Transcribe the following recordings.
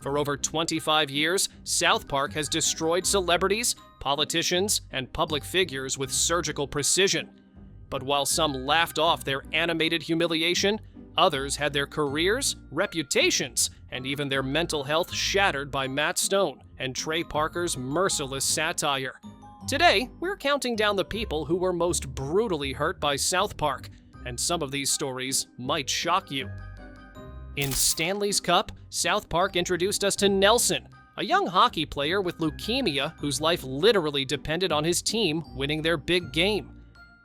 For over 25 years, South Park has destroyed celebrities, politicians, and public figures with surgical precision. But while some laughed off their animated humiliation, others had their careers, reputations, and even their mental health shattered by Matt Stone and Trey Parker's merciless satire. Today, we're counting down the people who were most brutally hurt by South Park, and some of these stories might shock you. In Stanley's Cup, South Park introduced us to Nelson, a young hockey player with leukemia whose life literally depended on his team winning their big game.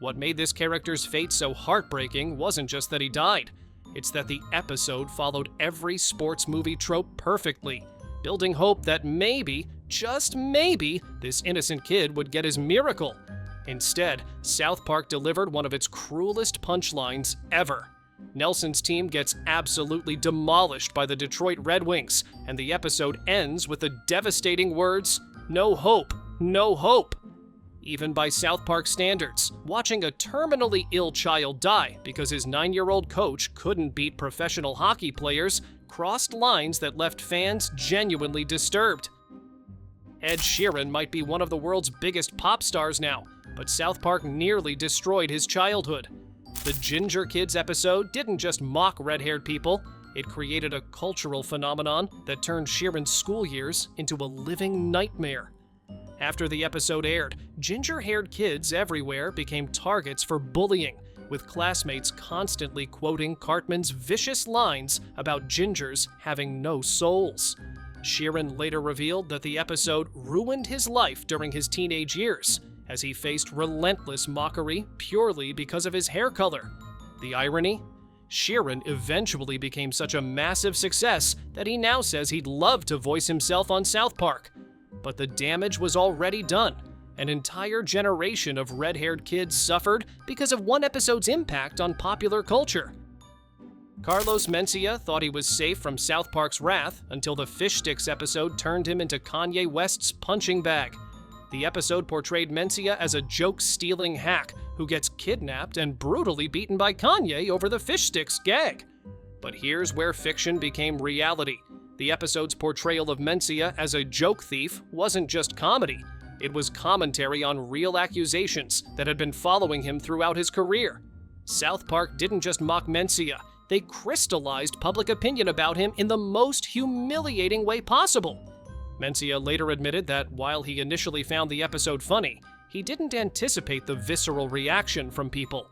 What made this character's fate so heartbreaking wasn't just that he died. It's that the episode followed every sports movie trope perfectly, building hope that maybe, just maybe, this innocent kid would get his miracle. Instead, South Park delivered one of its cruelest punchlines ever. Nelson's team gets absolutely demolished by the Detroit Red Wings, and the episode ends with the devastating words, "No hope, no hope." Even by South Park standards, watching a terminally ill child die because his 9-year-old coach couldn't beat professional hockey players crossed lines that left fans genuinely disturbed. Ed Sheeran might be one of the world's biggest pop stars now, but South Park nearly destroyed his childhood. The Ginger Kids episode didn't just mock red-haired people, it created a cultural phenomenon that turned Sheeran's school years into a living nightmare. After the episode aired, ginger-haired kids everywhere became targets for bullying, with classmates constantly quoting Cartman's vicious lines about gingers having no souls. Sheeran later revealed that the episode ruined his life during his teenage years, as he faced relentless mockery purely because of his hair color. The irony? Sheeran eventually became such a massive success that he now says he'd love to voice himself on South Park. But the damage was already done. An entire generation of red-haired kids suffered because of one episode's impact on popular culture. Carlos Mencia thought he was safe from South Park's wrath until the Fish Sticks episode turned him into Kanye West's punching bag. The episode portrayed Mencia as a joke-stealing hack who gets kidnapped and brutally beaten by Kanye over the Fish Sticks gag. But here's where fiction became reality. The episode's portrayal of Mencia as a joke thief wasn't just comedy. It was commentary on real accusations that had been following him throughout his career. South Park didn't just mock Mencia, they crystallized public opinion about him in the most humiliating way possible. Mencia later admitted that while he initially found the episode funny, he didn't anticipate the visceral reaction from people.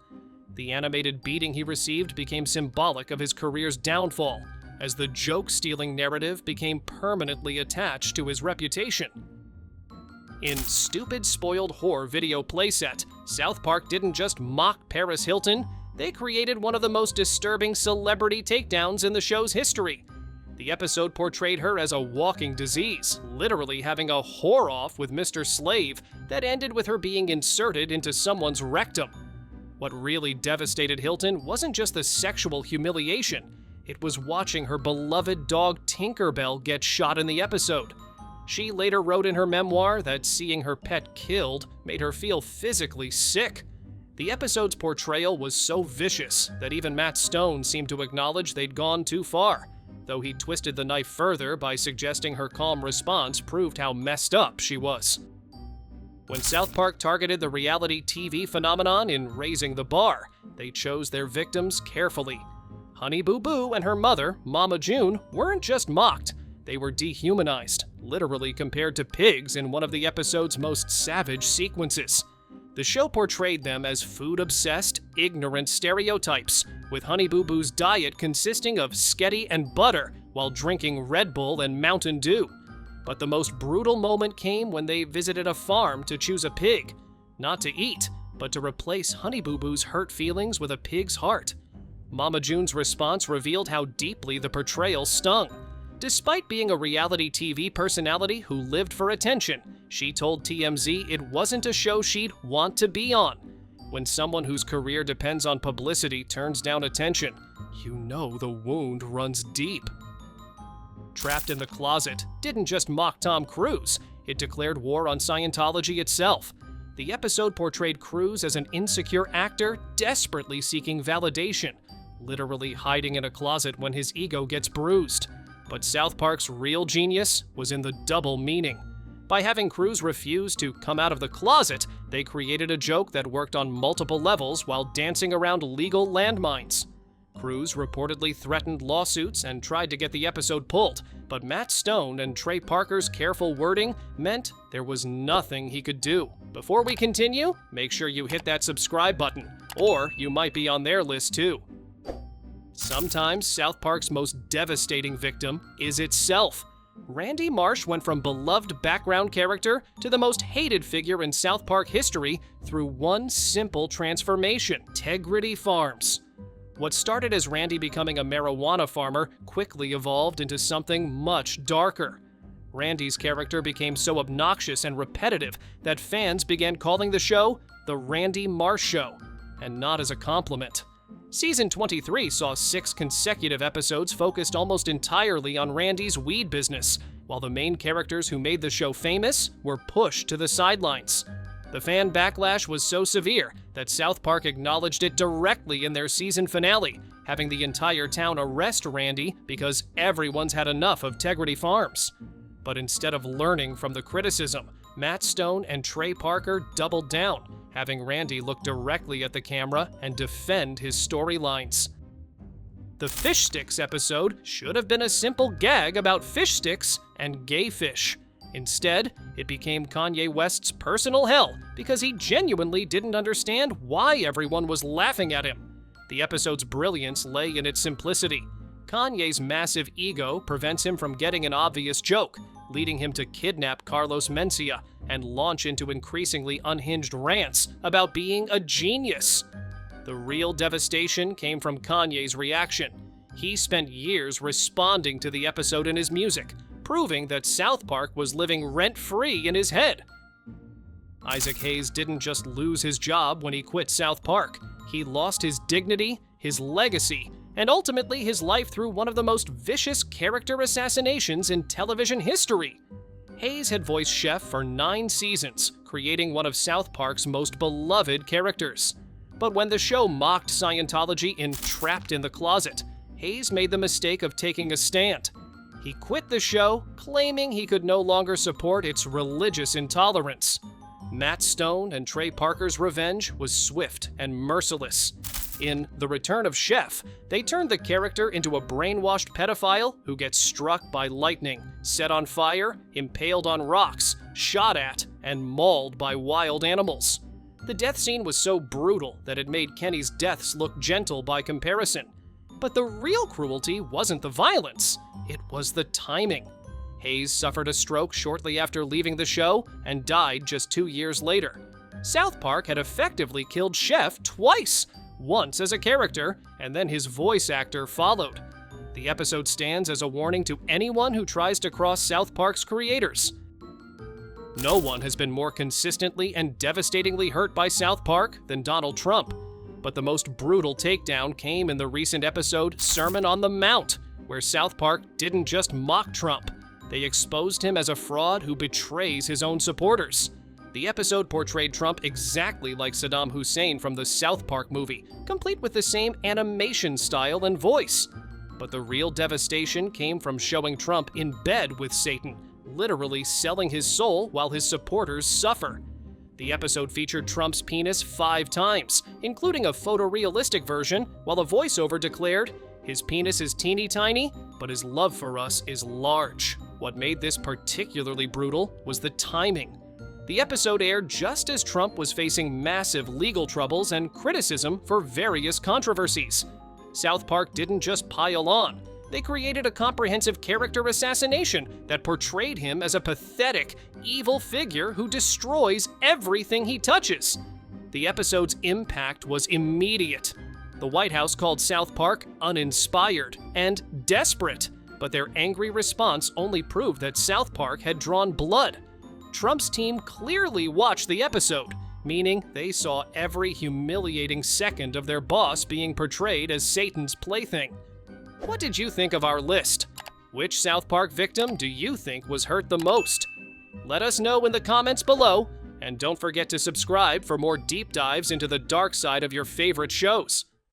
The animated beating he received became symbolic of his career's downfall, as the joke-stealing narrative became permanently attached to his reputation. In Stupid Spoiled Whore video playset, South Park didn't just mock Paris Hilton, they created one of the most disturbing celebrity takedowns in the show's history. The episode portrayed her as a walking disease, literally having a whore-off with Mr. Slave that ended with her being inserted into someone's rectum. What really devastated Hilton wasn't just the sexual humiliation, it was watching her beloved dog Tinkerbell get shot in the episode. She later wrote in her memoir that seeing her pet killed made her feel physically sick. The episode's portrayal was so vicious that even Matt Stone seemed to acknowledge they'd gone too far, though he twisted the knife further by suggesting her calm response proved how messed up she was. When South Park targeted the reality TV phenomenon in Raising the Bar, they chose their victims carefully. Honey Boo Boo and her mother, Mama June, weren't just mocked, they were dehumanized, literally compared to pigs in one of the episode's most savage sequences. The show portrayed them as food-obsessed, ignorant stereotypes, with Honey Boo Boo's diet consisting of sketty and butter while drinking Red Bull and Mountain Dew. But the most brutal moment came when they visited a farm to choose a pig, not to eat, but to replace Honey Boo Boo's hurt feelings with a pig's heart. Mama June's response revealed how deeply the portrayal stung. Despite being a reality TV personality who lived for attention, she told TMZ it wasn't a show she'd want to be on. When someone whose career depends on publicity turns down attention, you know the wound runs deep. Trapped in the Closet didn't just mock Tom Cruise, it declared war on Scientology itself. The episode portrayed Cruise as an insecure actor desperately seeking validation, literally hiding in a closet when his ego gets bruised. But South Park's real genius was in the double meaning. By having crews refuse to come out of the closet, they created a joke that worked on multiple levels while dancing around legal landmines. Crews reportedly threatened lawsuits and tried to get the episode pulled, but Matt Stone and Trey Parker's careful wording meant there was nothing he could do. Before we continue, make sure you hit that subscribe button, or you might be on their list too. Sometimes South Park's most devastating victim is itself. Randy Marsh went from beloved background character to the most hated figure in South Park history through one simple transformation: Integrity Farms. What started as Randy becoming a marijuana farmer quickly evolved into something much darker. Randy's character became so obnoxious and repetitive that fans began calling the show The Randy Marsh Show, and not as a compliment. Season 23 saw 6 consecutive episodes focused almost entirely on Randy's weed business, while the main characters who made the show famous were pushed to the sidelines. The fan backlash was so severe that South Park acknowledged it directly in their season finale, having the entire town arrest Randy because everyone's had enough of Integrity Farms. But instead of learning from the criticism, Matt Stone and Trey Parker doubled down, having Randy look directly at the camera and defend his storylines. The Fish Sticks episode should have been a simple gag about fish sticks and gay fish. Instead, it became Kanye West's personal hell because he genuinely didn't understand why everyone was laughing at him. The episode's brilliance lay in its simplicity. Kanye's massive ego prevents him from getting an obvious joke, leading him to kidnap Carlos Mencia and launch into increasingly unhinged rants about being a genius. The real devastation came from Kanye's reaction. He spent years responding to the episode in his music, proving that South Park was living rent-free in his head. Isaac Hayes didn't just lose his job when he quit South Park. He lost his dignity, his legacy, and ultimately his life through one of the most vicious character assassinations in television history. Hayes had voiced Chef for 9 seasons, creating one of South Park's most beloved characters. But when the show mocked Scientology in Trapped in the Closet, Hayes made the mistake of taking a stand. He quit the show, claiming he could no longer support its religious intolerance. Matt Stone and Trey Parker's revenge was swift and merciless. In The Return of Chef, they turned the character into a brainwashed pedophile who gets struck by lightning, set on fire, impaled on rocks, shot at, and mauled by wild animals. The death scene was so brutal that it made Kenny's deaths look gentle by comparison. But the real cruelty wasn't the violence, it was the timing. Hayes suffered a stroke shortly after leaving the show and died just 2 years later. South Park had effectively killed Chef twice, once as a character, and then his voice actor followed. The episode stands as a warning to anyone who tries to cross South Park's creators. No one has been more consistently and devastatingly hurt by South Park than Donald Trump. But the most brutal takedown came in the recent episode Sermon on the Mount, where South Park didn't just mock Trump. They exposed him as a fraud who betrays his own supporters. The episode portrayed Trump exactly like Saddam Hussein from the South Park movie, complete with the same animation style and voice. But the real devastation came from showing Trump in bed with Satan, literally selling his soul while his supporters suffer. The episode featured Trump's penis 5 times, including a photorealistic version, while a voiceover declared, "His penis is teeny tiny, but his love for us is large." What made this particularly brutal was the timing. The episode aired just as Trump was facing massive legal troubles and criticism for various controversies. South Park didn't just pile on. They created a comprehensive character assassination that portrayed him as a pathetic, evil figure who destroys everything he touches. The episode's impact was immediate. The White House called South Park uninspired and desperate, but their angry response only proved that South Park had drawn blood. Trump's team clearly watched the episode, meaning they saw every humiliating second of their boss being portrayed as Satan's plaything. What did you think of our list? Which South Park victim do you think was hurt the most? Let us know in the comments below, and don't forget to subscribe for more deep dives into the dark side of your favorite shows.